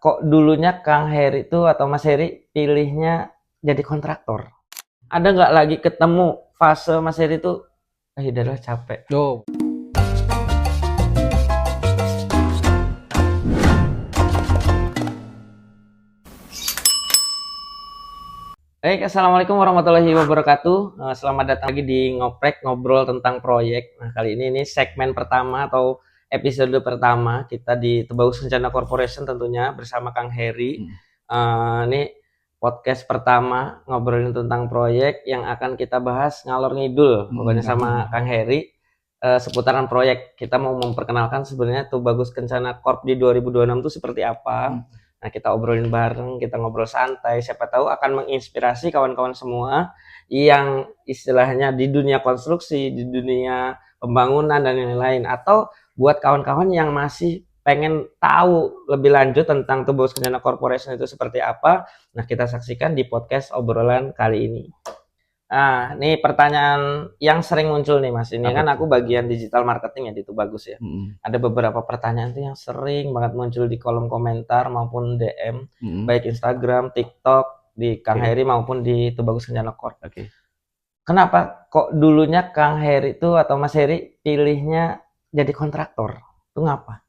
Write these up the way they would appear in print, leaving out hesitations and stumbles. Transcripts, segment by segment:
kok dulunya Kang Heri itu atau Mas Heri pilihnya jadi kontraktor? Ada nggak lagi ketemu fase Mas Heri itu, udahlah capek. Oh, Assalamualaikum warahmatullahi wabarakatuh. Selamat datang lagi di Ngoprek, ngobrol tentang proyek. Nah, kali ini segmen pertama atau episode pertama kita di Tubagus Kencana Corporation tentunya bersama Kang Heri. Ini podcast pertama ngobrolin tentang proyek yang akan kita bahas ngalor ngidul pokoknya sama Kang Heri seputaran proyek. Kita mau memperkenalkan sebenarnya Tubagus Kencana Corp di 2026 itu seperti apa. Nah, kita obrolin bareng, kita ngobrol santai, siapa tahu akan menginspirasi kawan-kawan semua yang istilahnya di dunia konstruksi, di dunia pembangunan dan lain-lain, atau buat kawan-kawan yang masih pengen tahu lebih lanjut tentang Tubagus Kencana Corporation itu seperti apa. Nah, kita saksikan di podcast obrolan kali ini. Nah, ini pertanyaan yang sering muncul nih Mas. Ini kan aku bagian digital marketing ya di Tubagus ya. Ada beberapa pertanyaan tuh yang sering banget muncul di kolom komentar maupun DM, baik Instagram, TikTok, di Kang Heri maupun di Tubagus Kencana Corp. Kenapa kok dulunya Kang Heri itu atau Mas Heri pilihnya jadi kontraktor? Itu ngapa?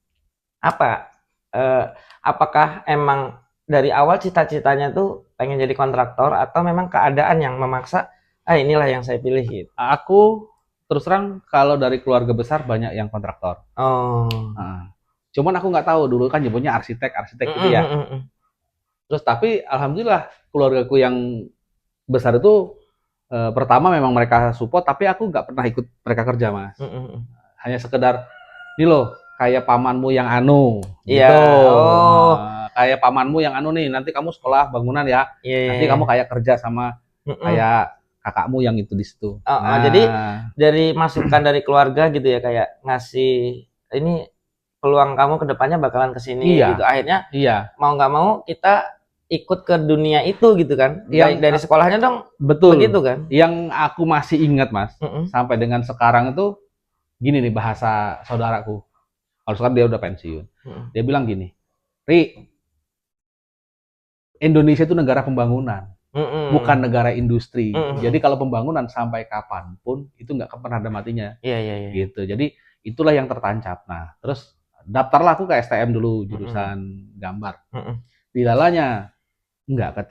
Apakah emang dari awal cita-citanya tuh pengen jadi kontraktor atau memang keadaan yang memaksa inilah yang saya pilih gitu? aku terus terang kalau dari keluarga besar banyak yang kontraktor. Cuman aku nggak tahu dulu kan nyebutnya arsitek gitu ya. Terus tapi alhamdulillah keluargaku yang besar itu pertama memang mereka support, tapi aku nggak pernah ikut mereka kerja, Mas. Hanya sekedar ini loh kayak pamanmu yang anu gitu. Kayak pamanmu yang anu nih, nanti kamu sekolah bangunan ya. Nanti kamu kayak kerja sama kayak kakakmu yang itu di situ. Jadi dari masukan dari keluarga gitu ya, kayak ngasih ini peluang kamu kedepannya bakalan kesini gitu. Akhirnya mau nggak mau kita ikut ke dunia itu gitu kan. Dari sekolahnya dong. Betul. Begitu kan. Yang aku masih ingat Mas, sampai dengan sekarang itu gini nih bahasa saudaraku. Kalau sekarang dia udah pensiun. Dia bilang gini, Ri, Indonesia itu negara pembangunan. Bukan negara industri. Jadi kalau pembangunan sampai kapanpun itu nggak pernah ada matinya. Gitu. Jadi itulah yang tertancap. Nah, terus daftarlah aku ke STM dulu jurusan gambar. Dilalanya nggak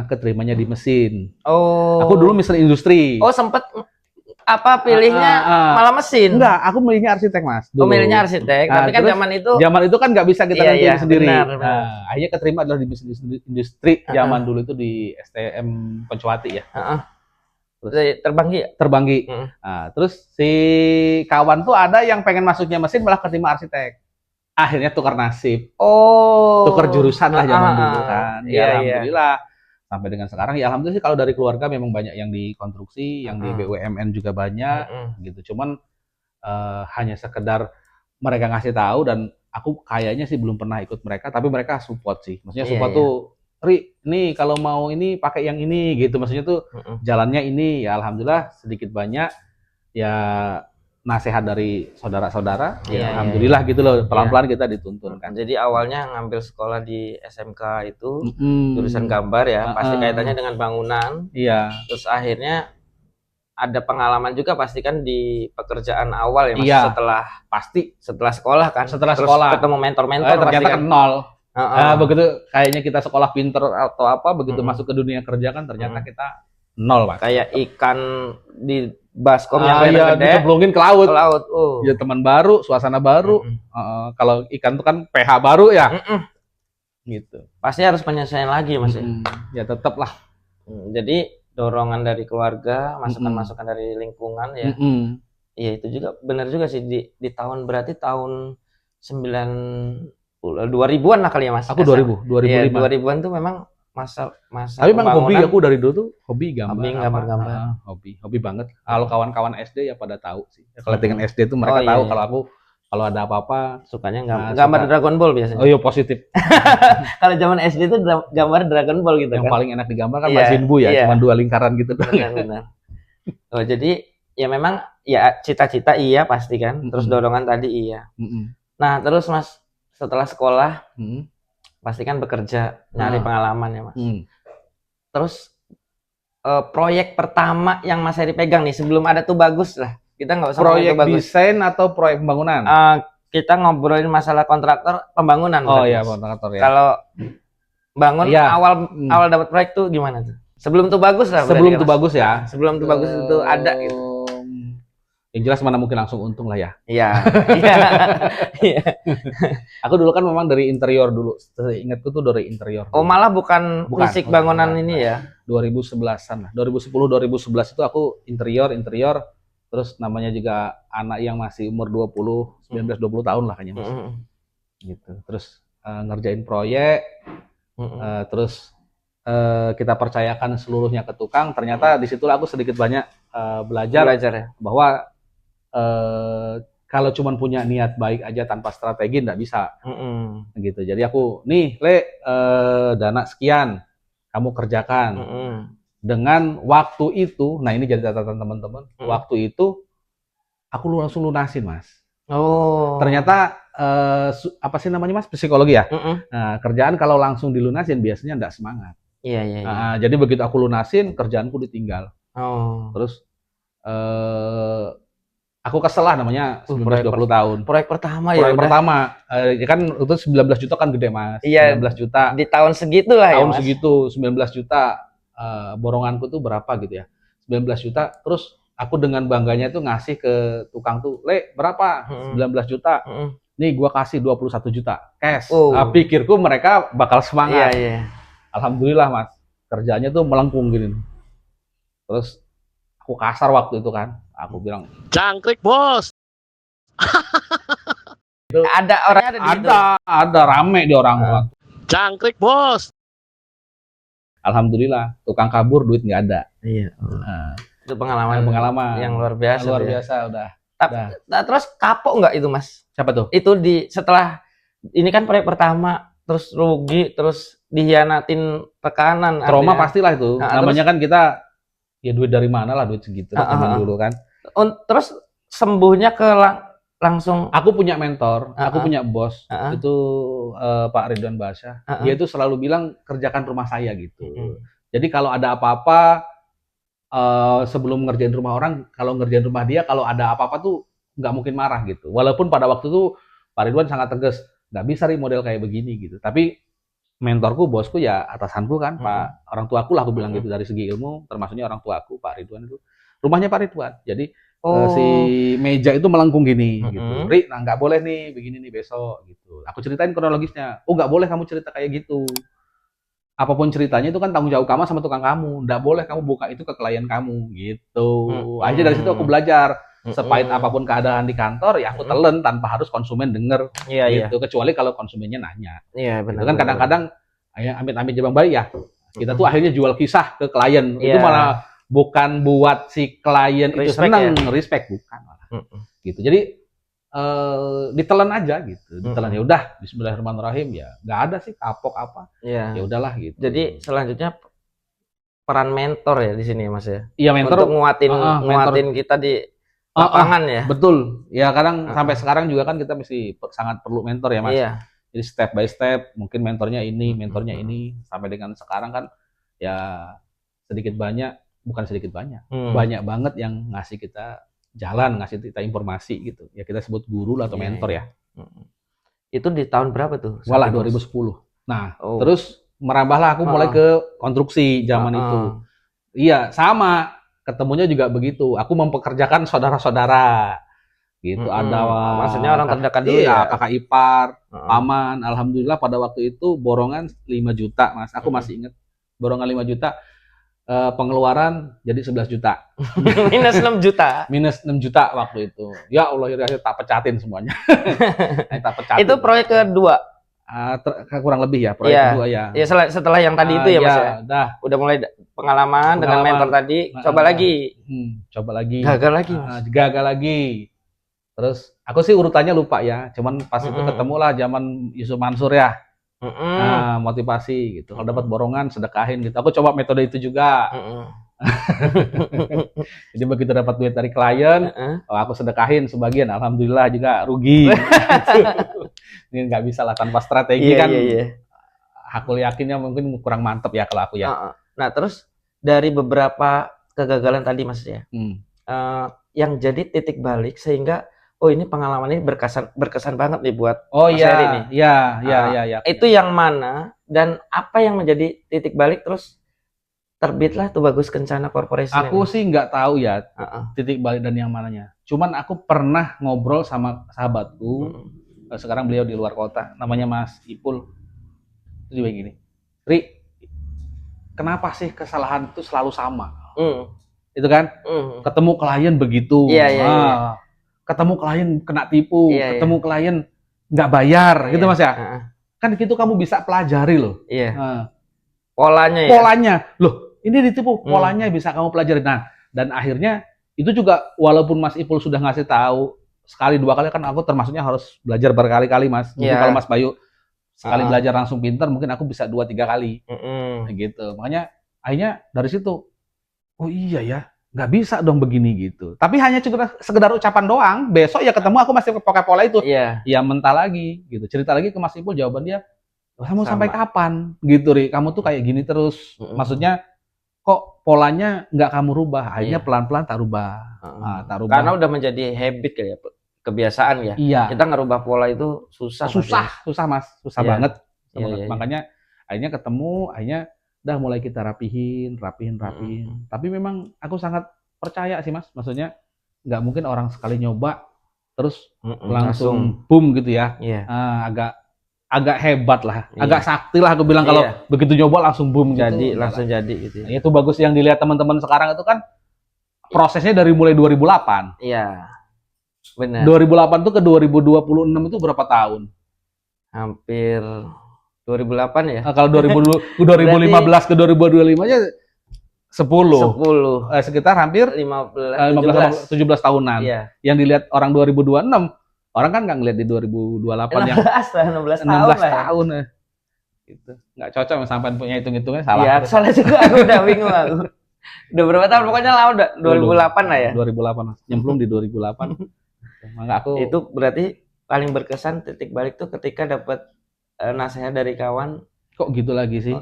keterimanya di mesin. Aku dulu mesin industri. Sempet pilihnya malah mesin? Enggak, aku milihnya arsitek Mas. Milihnya arsitek, tapi kan zaman itu kan nggak bisa kita nentuin sendiri. Benar. Akhirnya keterima adalah di mesin industri. Zaman dulu itu di STM Pencwati ya. Terus Terbanggi. Nah, terus si kawan tuh ada yang pengen masuknya mesin malah keterima arsitek. Akhirnya tukar nasib. Tukar jurusan lah zaman dulu kan. Alhamdulillah. Sampai dengan sekarang ya alhamdulillah sih kalau dari keluarga memang banyak yang di konstruksi, yang di BUMN juga banyak gitu. Cuman hanya sekedar mereka ngasih tahu dan aku kayaknya sih belum pernah ikut mereka, tapi mereka support sih. Maksudnya support tuh, Ri, nih kalau mau ini pakai yang ini gitu. Maksudnya tuh jalannya ini ya alhamdulillah sedikit banyak ya nasihat dari saudara-saudara. Alhamdulillah gitu loh, pelan-pelan kita dituntun kan. Jadi awalnya ngambil sekolah di SMK itu jurusan gambar ya, pasti kaitannya dengan bangunan. Terus akhirnya ada pengalaman juga pasti kan di pekerjaan awal ya Mas. Setelah sekolah kan. Setelah terus sekolah ketemu mentor-mentor ternyata kan nol. Begitu kayaknya kita sekolah pinter atau apa, begitu masuk ke dunia kerja kan ternyata kita nol Mas. Kayak ikan di baskom yang gede dicemplungin ke laut. Ya teman baru, suasana baru. Kalau ikan itu kan pH baru ya. Gitu. Pasti harus penyesuaian lagi Mas ya tetap lah. Jadi dorongan dari keluarga, masukan-masukan dari lingkungan ya. Iya itu juga benar juga sih di tahun berarti tahun 2000-an lah kali ya Mas. Aku 2000, 2005. 2000-an tuh memang masa tapi memang hobi aku dari dulu tuh hobi gambar. Hobi banget. Kalau kawan-kawan SD ya pada tahu sih. Kalau dengan SD tuh mereka tahu kalau aku kalau ada apa-apa sukanya gambar Dragon Ball biasanya. Iya positif. Kalau zaman SD tuh gambar Dragon Ball gitu yang kan. paling enak digambar kan Majin Buu ya, cuma 2 lingkaran gitu doang. Benar. Jadi ya memang ya cita-cita iya pasti kan. Terus dorongan tadi iya. Nah, terus Mas setelah sekolah pasti kan bekerja, nyari pengalaman ya Mas. Terus proyek pertama yang Mas Heri pegang nih sebelum ada Tuh Bagus lah. Kita nggak usah Proyek Tuh Bagus. desain atau proyek pembangunan? Kita ngobrolin masalah kontraktor pembangunan. Oh iya, kontraktor ya. Kalau bangun awal dapat proyek tuh gimana tuh? Sebelum Tuh Bagus lah. Sebelum Tuh Bagus ya. Sebelum Tuh Bagus itu ada gitu. Yang jelas mana mungkin langsung untung lah ya. Iya. Aku dulu kan memang dari interior dulu. Ingatku tuh dari interior. Oh, malah bukan fisik bangunan ini ya. 2011-an lah. 2010-2011 itu aku interior. Terus namanya juga anak yang masih umur 19-20 tahun lah kayaknya Mas. Gitu. Terus ngerjain proyek. Terus kita percayakan seluruhnya ke tukang. Ternyata disitulah aku sedikit banyak belajar ya. Bahwa kalau cuma punya niat baik aja tanpa strategi nggak bisa. Gitu. Jadi aku nih dana sekian kamu kerjakan. Dengan waktu itu, nah ini jadi catatan teman-teman. Waktu itu aku langsung lunasin Mas. Ternyata apa sih namanya Mas, psikologi ya. Nah, kerjaan kalau langsung dilunasin biasanya nggak semangat. Iya. Jadi begitu aku lunasin, kerjaanku ditinggal. Terus aku kesel lah namanya 19-20 tahun. Proyek pertama ya. Proyek pertama. Ya kan itu 19 juta kan gede Mas. Iya. 19 juta. Di tahun segitu lah ya Mas. Tahun segitu 19 juta. Boronganku tuh berapa gitu ya. 19 juta. Terus aku dengan bangganya tuh ngasih ke tukang tuh, berapa? 19 juta. Nih gua kasih 21 juta cash. Pikirku mereka bakal semangat. Iya. Alhamdulillah Mas. Kerjanya tuh melengkung gini. Terus aku kasar waktu itu kan. Aku bilang, "Jangkrik, Bos." Ada orangnya di situ. Ada rame di orang tua. "Jangkrik, Bos." Alhamdulillah, tukang kabur duit nggak ada. Iya. Itu pengalaman yang luar biasa. Luar biasa udah. Terus kapok nggak itu Mas? Siapa tuh? Itu setelah ini kan proyek pertama, terus rugi, terus dihianatin tekanan. Trauma pastilah itu. Namanya kan kita ya duit dari mana lah duit segitu dulu kan. Terus sembuhnya langsung. Aku punya mentor, aku punya bos, itu Pak Ridwan Basyah. Dia itu selalu bilang kerjakan rumah saya gitu. Jadi kalau ada apa-apa sebelum ngerjain rumah orang, kalau ngerjain rumah dia, kalau ada apa-apa tuh nggak mungkin marah gitu. Walaupun pada waktu itu Pak Ridwan sangat tegas, nggak bisa nih model kayak begini gitu. Tapi mentorku, bosku ya atasanku kan, Pak orang tuaku lah aku bilang gitu dari segi ilmu, termasuknya orang tuaku Pak Ridwan itu. Rumahnya Pak Ridwan. Jadi si meja itu melengkung gini gitu. Ri, nah nggak boleh nih begini nih besok gitu. Aku ceritain kronologisnya. Oh nggak boleh kamu cerita kayak gitu. Apapun ceritanya itu kan tanggung jawab kamu sama tukang kamu. Nggak boleh kamu buka itu ke klien kamu gitu. Aja dari situ aku belajar. Sepahit apapun keadaan di kantor, ya aku telan tanpa harus konsumen denger gitu. Kecuali kalau konsumennya nanya. Iya benar. Itu kan kadang-kadang amit-amit jabang bayi ya. Kita tuh akhirnya jual kisah ke klien. Itu malah bukan buat si klien itu senang, respect bukan malah. Gitu. Jadi ditelan aja gitu. Ditelan ya udah bismillahirrahmanirrahim ya. Enggak ada sih kapok apa. Ya udahlah gitu. Jadi selanjutnya peran mentor ya di sini Mas ya. Iya mentor untuk nguatin kita di lapangan ya. Betul. Ya kadang sampai sekarang juga kan kita mesti sangat perlu mentor ya Mas. Iya. Jadi step by step mungkin mentornya ini sampai dengan sekarang kan ya sedikit banyak banyak banget yang ngasih kita jalan, ngasih kita informasi gitu. Ya kita sebut guru atau mentor ya. Itu di tahun berapa tuh? Walah 2010. Nah, terus merambahlah aku mulai ke konstruksi zaman itu. Iya, sama. Ketemunya juga begitu. Aku mempekerjakan saudara-saudara. Gitu. Ada maksudnya orang terdekat dulu ya. Kakak ipar, paman. Alhamdulillah pada waktu itu borongan 5 juta, Mas. Aku masih ingat. Borongan 5 juta. Pengeluaran jadi 11 juta. Minus 6 juta. Minus 6 juta waktu itu. Ya Allah, tak pecatin semuanya. Tak pecatin. Itu proyek kedua. Kurang lebih ya, proyek kedua ya. Ya setelah yang tadi itu ya Mas ya. Udah mulai pengalaman dengan mentor tadi, coba lagi. Gagal lagi Mas. Gagal lagi. Terus aku sih urutannya lupa ya. Cuman pas itu ketemulah zaman Yusuf Mansur ya. Motivasi gitu. Kalau dapat borongan sedekahin gitu. Aku coba metode itu juga. Jadi begitu dapat duit dari klien, aku sedekahin sebagian. Alhamdulillah juga rugi. Ini nggak bisa lah tanpa strategi kan. Aku yakinnya mungkin kurang mantep ya kalau aku ya. Heeh. Nah, terus dari beberapa kegagalan tadi Mas ya, Hmm. yang jadi titik balik sehingga oh ini pengalaman ini berkesan banget nih buat Oh Mas Heri nih. iya. Itu yang mana dan apa yang menjadi titik balik terus terbitlah tuh Bagus Kencana Corporation Aku ini? sih nggak tahu ya Heeh. titik balik dan yang mananya. Cuman aku pernah ngobrol sama sahabatku, Mm-mm. sekarang beliau di luar kota, namanya Mas Ipul. Itu juga gini, Ri, kenapa sih kesalahan itu selalu sama? Mm. Itu kan, Mm. ketemu klien begitu, Iya. ketemu klien kena tipu, Iya. ketemu klien nggak bayar, gitu Iya. Mas ya. Heeh. Kan gitu kamu bisa pelajari loh. Iya. Nah, Polanya ya. polanya, loh ini ditipu, polanya bisa kamu pelajari. Nah, dan akhirnya itu juga walaupun Mas Ipul sudah ngasih tahu sekali dua kali, kan aku termasuknya harus belajar berkali-kali Mas. Mungkin Iya. kalau Mas Bayu sekali Heeh. belajar langsung pintar, mungkin aku bisa 2-3 kali. Mm-mm. Gitu. Makanya akhirnya dari situ, oh iya ya, nggak bisa dong begini gitu. Tapi hanya sekedar ucapan doang. Besok ya ketemu aku masih pakai pola itu. Iya. Ya mental lagi gitu. Cerita lagi ke Mas Ipul, jawaban dia, kamu Sama. sampai kapan gitu, Ri? Kamu tuh kayak gini terus. Maksudnya kok polanya nggak kamu rubah? Akhirnya Iya. pelan-pelan tak rubah. Tak rubah. Karena udah menjadi habit kali ya, kebiasaan ya. Iya. Kita ngerubah pola itu susah. Susah Mas, susah Iya. banget. Iya. Makanya akhirnya ketemu, akhirnya udah mulai kita rapihin. Tapi memang aku sangat percaya sih Mas, maksudnya nggak mungkin orang sekali nyoba terus langsung boom gitu ya. Iya. Agak hebat lah, Iya. agak sakti lah aku bilang kalau begitu nyoba langsung boom Jadi gitu. langsung jadi gitu. Nah, itu bagus yang dilihat teman-teman sekarang itu kan prosesnya dari mulai 2008. Iya. Benar. 2008 tuh ke 2026 itu berapa tahun? Hampir 2008 ya? Nah, kalau 2015 ke 2025 aja 10. Sekitar hampir 15 17 tahunan. Iya. Yang dilihat orang 2026, orang kan nggak ngeliat di 2028 yang 16 tahun. Gitu. Nggak cocok sampai punya hitung-hitungnya salah. Iya, soalnya juga aku udah bingung aku. Udah berapa tahun pokoknya lama udah 2008 lah ya. 2008. Nyemplung di 2008. Maka aku itu berarti paling berkesan titik balik tuh ketika dapat nasihat dari kawan. Kok gitu lagi sih?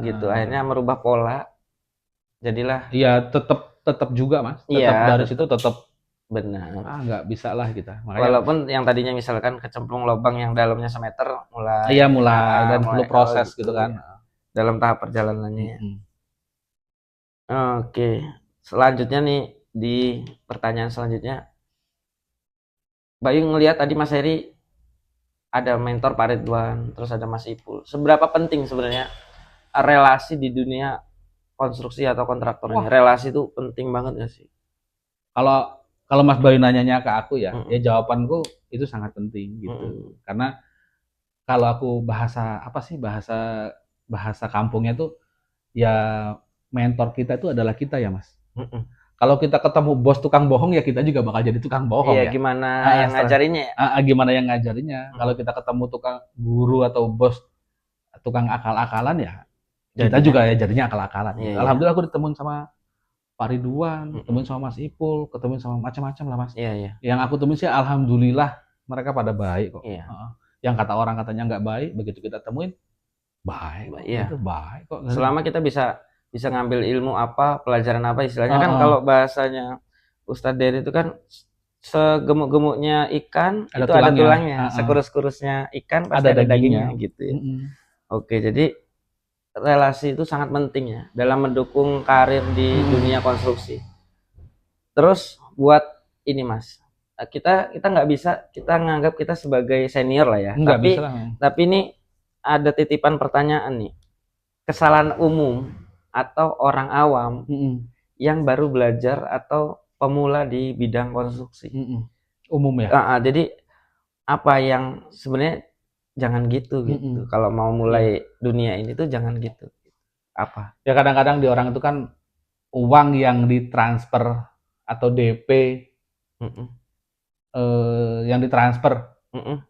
Gitu. Akhirnya merubah pola. Jadilah. Iya, tetap juga Mas. Tetap dari situ tetap benar. Nggak bisa lah kita. Makanya, walaupun yang tadinya misalkan kecemplung lubang yang dalamnya semeter mulai. Iya mulai dan perlu proses gitu kan. Dalam tahap perjalanannya. Oke. Selanjutnya nih di pertanyaan selanjutnya. Bayu ngelihat tadi Mas Heri ada mentor Pak Ridwan, terus ada Mas Ipul. Seberapa penting sebenarnya relasi di dunia konstruksi atau kontraktor ini? Relasi itu penting banget nggak sih? Kalau Mas Bayu nanyanya ke aku ya jawabanku itu sangat penting gitu. Karena kalau aku bahasa kampungnya tuh ya mentor kita itu adalah kita ya Mas. Kalau kita ketemu bos tukang bohong ya kita juga bakal jadi tukang bohong ya. Gimana yang ngajarinnya ya? Gimana yang ngajarinnya. Kalau kita ketemu tukang guru atau bos tukang akal-akalan ya kita juga ya jadinya akal-akalan. Alhamdulillah aku ditemuin sama Pak Ridwan, ketemuin sama Mas Ipul, ketemuin sama macam-macam lah Mas. Yang aku temuin sih alhamdulillah mereka pada baik kok. Yang kata orang katanya nggak baik, begitu kita temuin baik. Itu baik kok. Selama kita bisa ngambil ilmu apa, pelajaran apa istilahnya kan kalau bahasanya Ustadz Dery itu kan segemuk-gemuknya ikan ada itu tulangnya. Ada tulangnya, sekurus-kurusnya ikan pasti ada dagingnya gitu ya. Oke, jadi relasi itu sangat penting ya dalam mendukung karir di dunia konstruksi. Terus buat ini Mas, kita nggak bisa kita nganggap kita sebagai senior lah ya. Tapi ini ada titipan pertanyaan nih. Kesalahan umum atau orang awam yang baru belajar atau pemula di bidang konstruksi. Umum ya. Jadi apa yang sebenarnya jangan gitu. Kalau mau mulai dunia ini tuh jangan gitu. Apa? Ya kadang-kadang di orang itu kan uang yang ditransfer atau DP yang ditransfer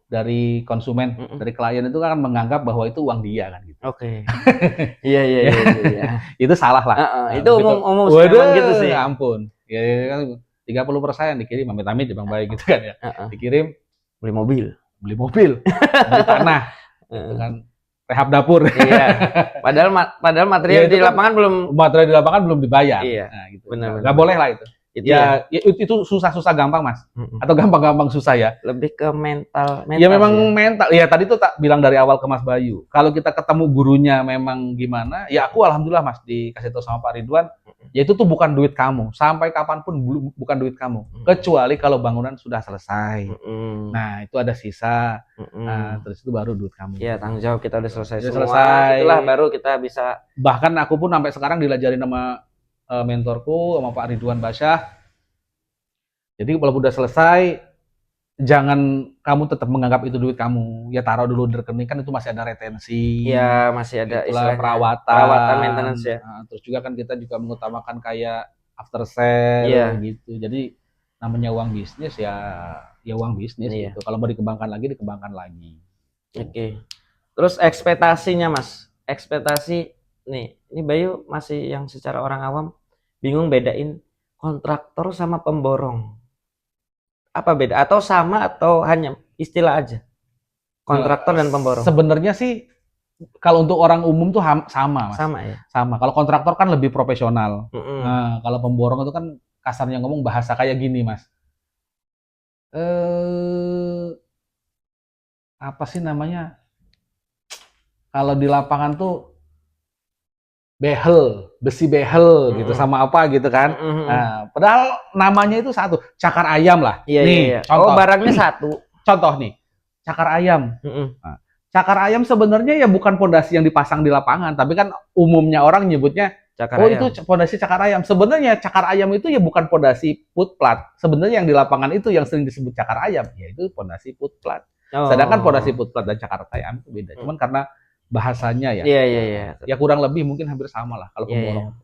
dari konsumen, dari klien itu kan menganggap bahwa itu uang dia kan gitu. Oke. Iya. Itu salah lah. Itu umum gitu sih. Ya ampun. Ya kan 30% dikirim amit-amit di Bang Baik gitu kan ya. Dikirim beli mobil, beli tanah. Gitu kan. rehab dapur. Iya. Padahal material Ya, itu di kan lapangan belum. Material di lapangan belum dibayar. Iya. Nah, gitu. Benar. Nggak boleh lah itu. Itu ya. Ya, itu susah-susah gampang, Mas. Mm-mm. Atau gampang-gampang susah ya. Lebih ke mental Ya memang sih. mental. Ya tadi tuh tak bilang dari awal ke Mas Bayu. Kalau kita ketemu gurunya memang gimana, ya aku alhamdulillah Mas dikasih tahu sama Pak Ridwan, ya itu tuh bukan duit kamu. Sampai kapanpun bukan duit kamu. Kecuali kalau bangunan sudah selesai. Nah, itu ada sisa. Nah, terus itu baru duit kamu. Iya, tanggung jawab kita udah selesai Udah semua. selesai. Itulah baru kita bisa. Bahkan aku pun sampai sekarang diajarin sama mentorku, sama Pak Ridwan Basyah. Jadi kalau udah selesai, jangan kamu tetap menganggap itu duit kamu. Ya taruh dulu di rekening, kan itu masih ada retensi. Ya, masih ada itulah istilahnya perawatan, maintenance ya. Nah, terus juga kan kita juga mengutamakan kayak after sale Iya. gitu. Jadi namanya uang bisnis ya uang bisnis Iya. gitu. Kalau mau dikembangkan lagi. Oke. Terus ekspektasinya, Mas. Ekspektasi nih, ini Bayu masih yang secara orang awam bingung bedain kontraktor sama pemborong. Apa beda? Atau sama atau hanya istilah aja? Kontraktor dan pemborong. Sebenarnya sih kalau untuk orang umum tuh sama, Mas. Sama ya. Sama. Kalau kontraktor kan lebih profesional. Mm-mm. Nah, kalau pemborong itu kan kasarnya ngomong bahasa kayak gini, Mas. Apa sih namanya? Kalau di lapangan tuh besi behel gitu sama apa gitu kan. Nah, padahal namanya itu satu, cakar ayam lah. Iya, nih, iya. contoh. Oh, barangnya satu. Contoh nih, cakar ayam. Nah, cakar ayam sebenarnya ya bukan pondasi yang dipasang di lapangan, tapi kan umumnya orang nyebutnya Cakar ayam. itu pondasi cakar ayam. Sebenarnya cakar ayam itu ya bukan pondasi footplat. Sebenarnya yang di lapangan itu yang sering disebut cakar ayam, yaitu pondasi footplat. Sedangkan pondasi footplat dan cakar ayam itu beda. Cuman karena bahasanya ya. Iya. Ya kurang lebih mungkin hampir sama lah kalau pemborong.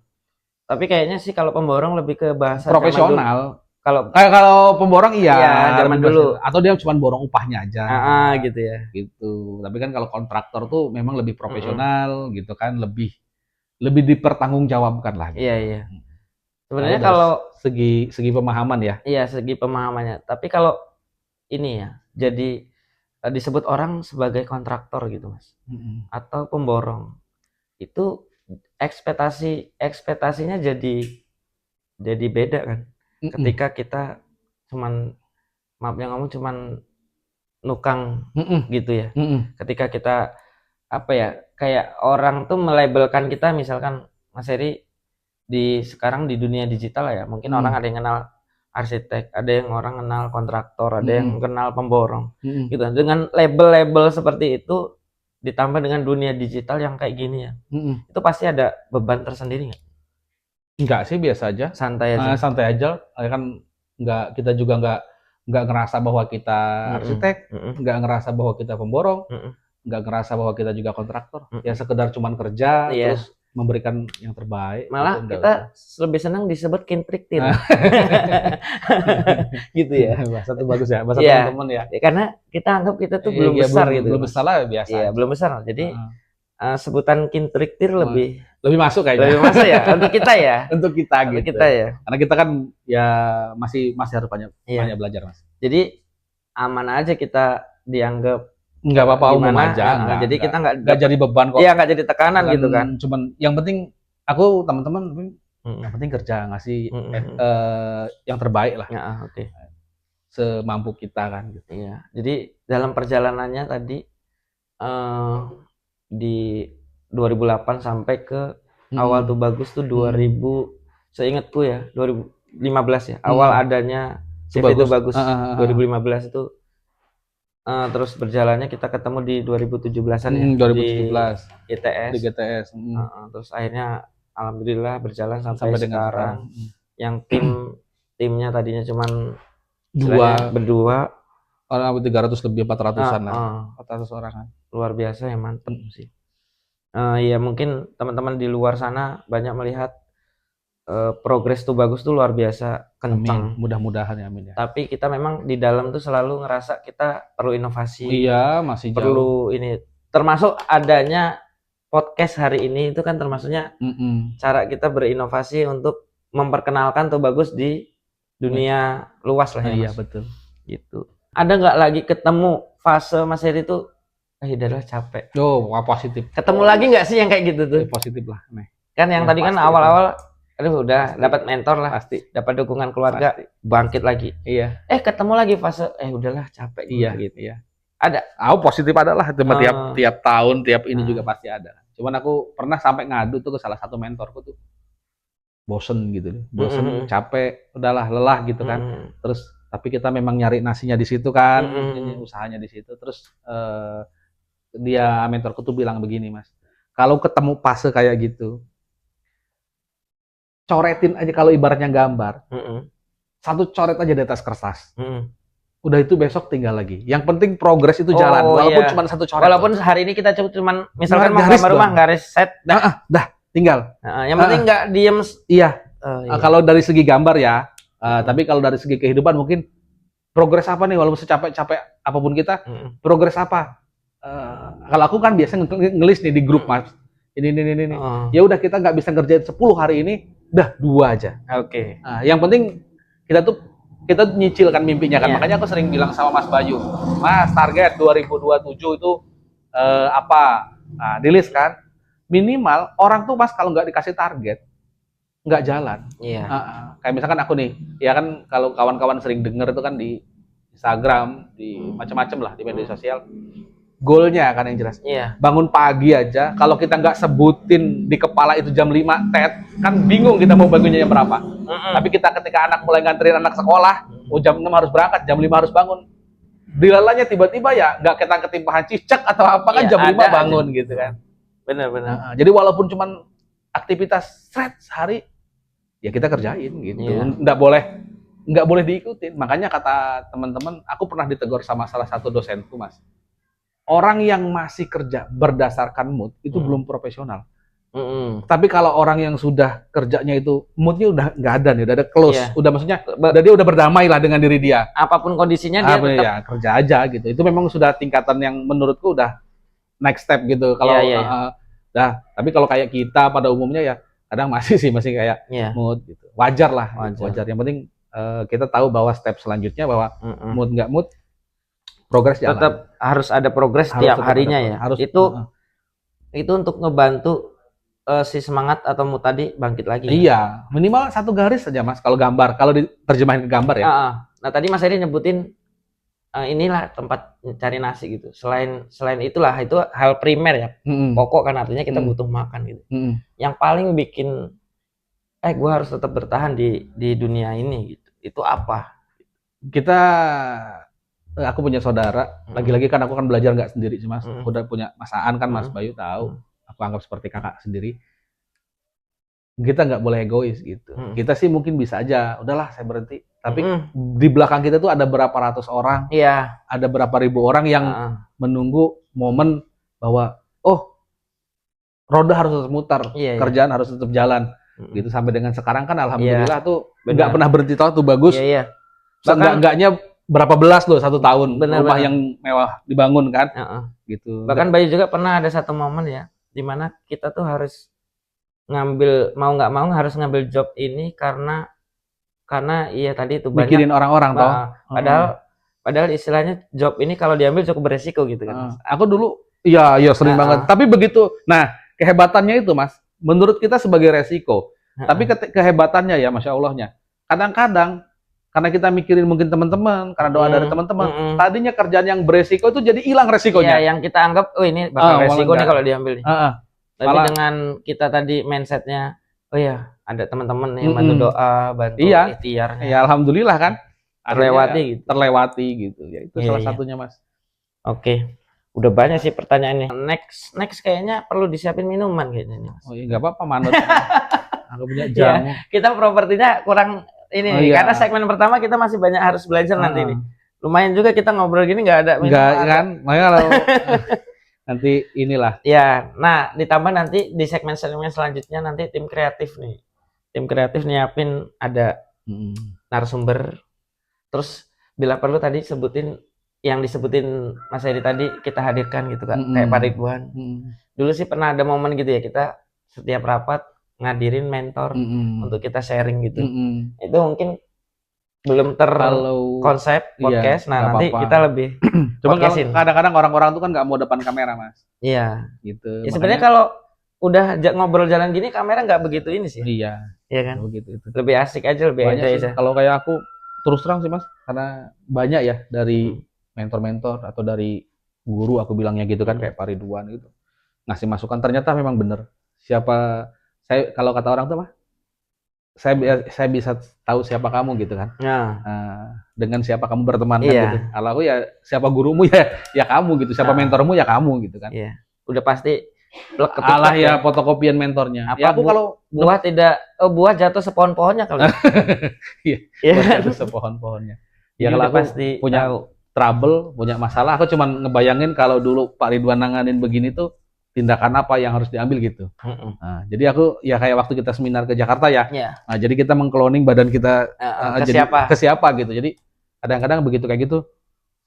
Tapi kayaknya sih kalau pemborong lebih ke bahasa profesional. Kalau pemborong iya zaman dulu. Atau dia cuma borong upahnya aja. Gitu ya. Gitu. Tapi kan kalau kontraktor tuh memang lebih profesional gitu kan, lebih dipertanggungjawabkan lah. Gitu. Iya. Sebenarnya kalau segi pemahaman ya. Iya, segi pemahamannya. Tapi kalau ini ya, jadi disebut orang sebagai kontraktor gitu, Mas. Atau pemborong. Itu ekspektasinya jadi beda kan. Ketika kita cuman cuman nukang gitu ya. Ketika kita kayak orang tuh melabelkan kita, misalkan Mas Heri sekarang di dunia digital ya, mungkin orang ada yang kenal arsitek, ada yang orang kenal kontraktor, ada yang kenal pemborong gitu. Dengan label-label seperti itu ditambah dengan dunia digital yang kayak gini ya, itu pasti ada beban tersendiri nggak? Enggak sih, biasa aja, santai aja kan. Kita juga nggak ngerasa bahwa kita arsitek, nggak ngerasa bahwa kita pemborong, nggak ngerasa bahwa kita juga kontraktor. Ya sekedar cuman kerja terus memberikan yang terbaik. Malah kita lebih senang disebut kintriktir. Gitu ya. Bahasa itu bagus ya, bahasa teman-teman ya. Karena kita anggap kita tuh belum besar gitu. Belum besar lah, biasa. Iya, belum besar. Jadi sebutan kintriktir lebih masuk kayaknya. Lebih masuk ya untuk kita ya. Untuk kita gitu. Untuk kita ya. Karena kita kan ya masih harus banyak belajar, Mas. Jadi aman aja kita dianggap nggak apa-apa, umum aja. Jadi kita nggak jadi beban kok. Iya, nggak jadi tekanan gitu kan. Cuman yang penting aku teman-teman yang penting kerja, ngasih yang terbaik lah. Ya, oke. Semampu kita kan gitu. Iya. Jadi dalam perjalanannya tadi di 2008 sampai ke awal tuh bagus tuh 2000, seingatku ya 2015 ya, awal adanya CV itu bagus. 2015 itu terus berjalannya kita ketemu di 2017-an ya. 2017 di GTS. Terus akhirnya alhamdulillah berjalan sampai sekarang. Yang timnya tadinya cuman berdua, orang 300 lebih 400-an lah. 400 orang kan. Luar biasa ya, mantep sih. Ya mungkin teman-teman di luar sana banyak melihat progres tuh bagus tuh luar biasa kencang. Mudah-mudahan ya, amin ya. Tapi kita memang di dalam tuh selalu ngerasa kita perlu inovasi. Iya, masih perlu jauh. Ini termasuk adanya podcast hari ini itu kan termasuknya cara kita berinovasi untuk memperkenalkan tuh bagus di dunia luas lah ya, Mas. Iya, betul. Gitu. Ada nggak lagi ketemu fase Mas Heri tuh udahlah capek. Wah positif. Ketemu lagi nggak sih yang kayak gitu tuh? Positif lah. Nih. Kan yang Ya, tadi kan pasti awal-awal, aduh udah Pasti. dapat mentor lah, Pasti. dapat dukungan keluarga, Pasti. bangkit lagi. Iya. Ketemu lagi fase, udahlah capek Iya gitu. Iya. Ada. Positif ada lah. Cuma tiap tahun, tiap ini juga pasti ada. Cuman aku pernah sampai ngadu tuh ke salah satu mentorku tuh. Bosen gitu, capek, udahlah lelah gitu kan. Terus tapi kita memang nyari nasinya di situ kan, usahanya di situ. Terus dia mentorku tuh bilang begini, Mas. Kalau ketemu fase kayak gitu, coretin aja kalau ibaratnya gambar. Satu coret aja di atas kertas. Udah itu besok tinggal lagi. Yang penting progres itu jalan, walaupun cuma satu coret. Walaupun hari ini kita cuman misalkan mau gambar rumah, garis set, dah tinggal. Yang penting nggak diem. Iya. Kalau dari segi gambar ya, tapi kalau dari segi kehidupan mungkin progres apa nih, walaupun secapek-capek apapun kita, progres apa? Kalau aku kan biasa ngelis nih di grup, Mas. Ini. Ya udah kita nggak bisa ngerjain 10 hari ini, udah 2 aja. Oke. Yang penting kita nyicilkan mimpinya kan. Makanya aku sering bilang sama Mas Bayu, Mas, target 2027 itu apa? Nah, di list kan. Minimal orang tuh Mas kalau nggak dikasih target nggak jalan. Iya. Kayak misalkan aku nih, ya kan kalau kawan-kawan sering denger itu kan di Instagram, di macam-macam lah di media sosial. Goalnya kan yang jelas. Iya. Bangun pagi aja, kalau kita nggak sebutin di kepala itu jam 5 kan bingung kita mau bangunnya jam berapa. Tapi kita ketika anak mulai nganterin anak sekolah, jam 6 harus berangkat, jam 5 harus bangun. Dilalanya tiba-tiba ya nggak ketimpahan cicak atau apa kan jam 5 bangun aja. Gitu kan. Benar. Jadi walaupun cuman aktivitas sehari, ya kita kerjain gitu. Nggak boleh diikutin. Makanya kata teman-teman, aku pernah ditegur sama salah satu dosenku, Mas. Orang yang masih kerja berdasarkan mood itu belum profesional. Tapi kalau orang yang sudah kerjanya itu moodnya udah nggak ada nih, udah ada close, udah maksudnya dia udah berdamai lah dengan diri dia. Apapun kondisinya dia tetap ya, kerja aja gitu. Itu memang sudah tingkatan yang menurutku udah next step gitu. Kalau tapi kalau kayak kita pada umumnya ya kadang masih kayak mood gitu. Wajar lah. Wajar. Yang penting kita tahu bahwa step selanjutnya bahwa mood nggak mood, progres jalan. Tetap harus ada progres tiap harinya ya. Itu untuk ngebantu si semangat atau mood tadi bangkit lagi. Iya, minimal 1 garis saja, Mas. Kalau gambar, kalau diterjemahin ke gambar ya. Nah tadi Mas Eri nyebutin inilah tempat cari nasi gitu. Selain itulah, itu hal primer ya. Pokok kan artinya kita butuh makan gitu. Yang paling bikin gue harus tetap bertahan di dunia ini gitu. Itu apa? Aku punya saudara, lagi-lagi kan aku kan belajar nggak sendiri sih, Mas. Aku udah punya Mas Aan kan, Mas Bayu tahu. Aku anggap seperti kakak sendiri. Kita nggak boleh egois gitu. Kita sih mungkin bisa aja, udahlah saya berhenti. Tapi di belakang kita tuh ada berapa ratus orang, ada berapa ribu orang yang menunggu momen bahwa roda harus tetap mutar, kerjaan harus tetap jalan. Gitu sampai dengan sekarang kan alhamdulillah tuh nggak pernah berhenti tuh bagus. Enggaknya berapa belas loh 1 tahun rumah yang mewah dibangun kan. Gitu. Bahkan Bayu juga pernah ada satu momen ya dimana kita tuh harus ngambil, mau nggak mau harus ngambil job ini karena iya tadi itu banyak mikirin orang-orang toh. Padahal istilahnya job ini kalau diambil cukup beresiko gitu kan. Aku dulu iya sering banget. Tapi begitu. Nah, kehebatannya itu, Mas, menurut kita sebagai resiko. Tapi kehebatannya ya Masya Allahnya. Kadang-kadang karena kita mikirin mungkin teman-teman, karena doa dari teman-teman, tadinya kerjaan yang beresiko itu jadi hilang resikonya. Ya, yang kita anggap, ini bakal resiko nih kalau diambil nih. Tapi dengan kita tadi mindsetnya, ada teman-teman yang bantu doa, bantu ikhtiarnya. Iya, alhamdulillah kan. Terlewati gitu. Ya itu salah satunya, Mas. Oke. Udah banyak sih pertanyaannya. Next kayaknya perlu disiapin minuman kayaknya nih, Mas. Oh iya, nggak apa-apa, manut. Aku punya jamu. Kita propertinya kurang ini karena segmen pertama kita masih banyak harus belajar nanti nih. Lumayan juga kita ngobrol gini nggak ada minuman. Nggak kan? Makanya kalau nanti inilah. Ya, nah ditambah nanti di segmen selanjutnya nanti tim kreatif nih. Tim kreatif nyiapin ada narasumber. Terus bila perlu tadi yang disebutin Mas Edi tadi kita hadirkan gitu kan. Kayak Pak Ridwan. Dulu sih pernah ada momen gitu ya, kita setiap rapat ngadirin mentor untuk kita sharing gitu. Itu mungkin belum Kalau terkonsep podcast. iya, Nah, nggak nanti apa-apa. kita lebih Cuma kalau podcastin. kadang-kadang orang-orang tuh kan nggak mau depan kamera, Mas. Iya. Gitu. Ya sebenarnya kalau udah ngobrol jalan gini kamera nggak begitu ini sih. Iya, Iya kan? begitu itu. Lebih asik aja, lebih Banyak enjoy sih. aja. Kalau kayak aku terus terang sih, Mas, karena banyak ya dari Hmm. mentor-mentor atau dari guru aku bilangnya gitu kan kayak Pak Ridwan gitu. Ngasih masukan ternyata memang bener. Saya kalau kata orang tuh apa? Saya bisa tahu siapa kamu gitu kan. Nah, Dengan siapa kamu berteman kan iya. gitu. Kalau aku ya siapa gurumu ya kamu gitu, siapa Nah. mentormu ya kamu gitu kan. Iya. Udah pasti plek kepikir Alah ya fotokopian mentornya. Apa Ya aku kalau buah jatuh sepohon-pohonnya kali. Iya, Iya buat kan? jatuh sepohon-pohonnya. Ya Jadi kalau udah aku pasti punya tahu. trouble, punya masalah, aku cuman ngebayangin kalau dulu Pak Ridwan nanganin begini tuh tindakan apa yang harus diambil gitu. Mm-mm. Nah, jadi aku ya kayak waktu kita seminar ke Jakarta ya. Iya. Nah, jadi kita mengkloning badan kita Ke jadi siapa? ke siapa gitu. Jadi kadang-kadang begitu kayak gitu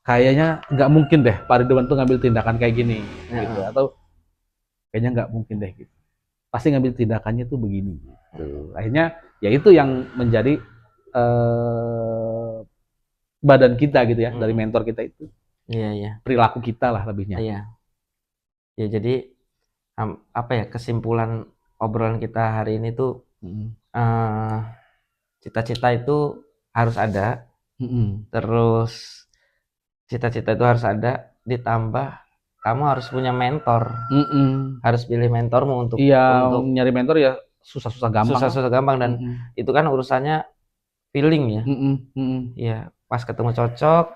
kayaknya nggak mungkin deh Pak Ridwan tuh ngambil tindakan kayak gini gitu atau kayaknya nggak mungkin deh gitu. Pasti ngambil tindakannya tuh begini gitu. Akhirnya ya itu yang menjadi badan kita gitu ya dari mentor kita itu. Iya, iya. Perilaku kita lah lebihnya. Iya. Ya jadi apa ya kesimpulan obrolan kita hari ini tuh cita-cita itu harus ada. Terus cita-cita itu harus ada ditambah kamu harus punya mentor. Harus pilih mentormu untuk nyari mentor ya susah-susah gampang. Dan itu kan urusannya feeling ya. Iya, pas ketemu cocok,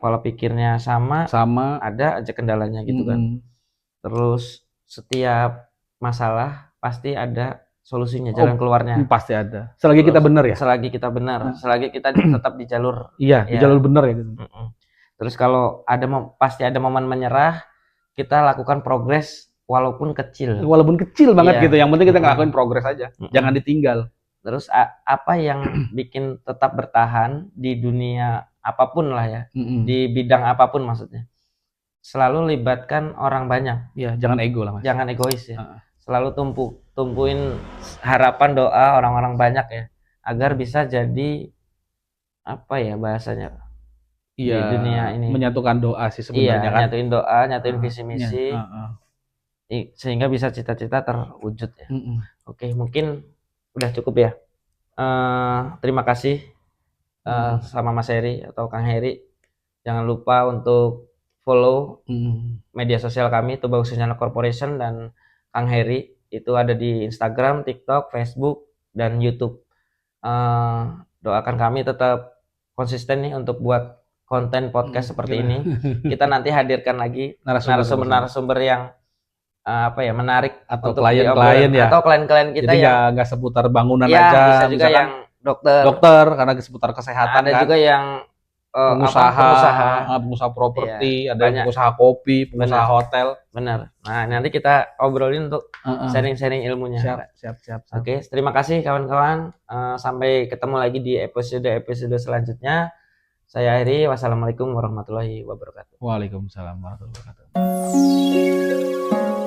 pola pikirnya sama, ada aja kendalanya gitu kan. Terus setiap masalah pasti ada solusinya, jalan keluarnya. Pasti ada. Selagi kita benar ya. Selagi kita benar, selagi kita tetap di jalur. Iya, di jalur benar ya gitu. Terus kalau pasti ada momen menyerah, kita lakukan progres walaupun kecil. Walaupun kecil banget Iya. gitu. Yang penting kita ngelakuin progres aja. Jangan ditinggal. Terus apa yang bikin tetap bertahan di dunia apapun lah ya, di bidang apapun maksudnya. Selalu libatkan orang banyak. Iya, jangan ego lah, Mas. Jangan egois ya. Selalu tumpuin harapan doa orang-orang banyak ya, agar bisa jadi apa ya bahasanya? Iya, di dunia ini. Menyatukan doa sih sebenarnya kan. Nyatuin doa, nyatuin visi misi. Sehingga bisa cita-cita terwujud ya. Oke, mungkin udah cukup ya. Terima kasih sama Mas Heri atau Kang Heri. Jangan lupa untuk follow media sosial kami Tubagus Rencana Corporation dan Kang Heri. Itu ada di Instagram, TikTok, Facebook, dan YouTube. Doakan kami tetap konsisten nih untuk buat konten podcast seperti ini. Kita nanti hadirkan lagi narasumber-narasumber yang menarik atau untuk klien-klien ya. Atau klien-klien kita jadi nggak seputar bangunan ya, aja. Bisa juga misalkan yang dokter karena seputar kesehatan. Ada juga yang pengusaha properti, ada yang pengusaha kopi, pengusaha hotel. Benar. Nah, nanti kita obrolin untuk sharing-sharing ilmunya. Siap. Oke, terima kasih kawan-kawan. Sampai ketemu lagi di episode selanjutnya. Saya Heri. Wassalamualaikum warahmatullahi wabarakatuh. Waalaikumsalam warahmatullahi wabarakatuh.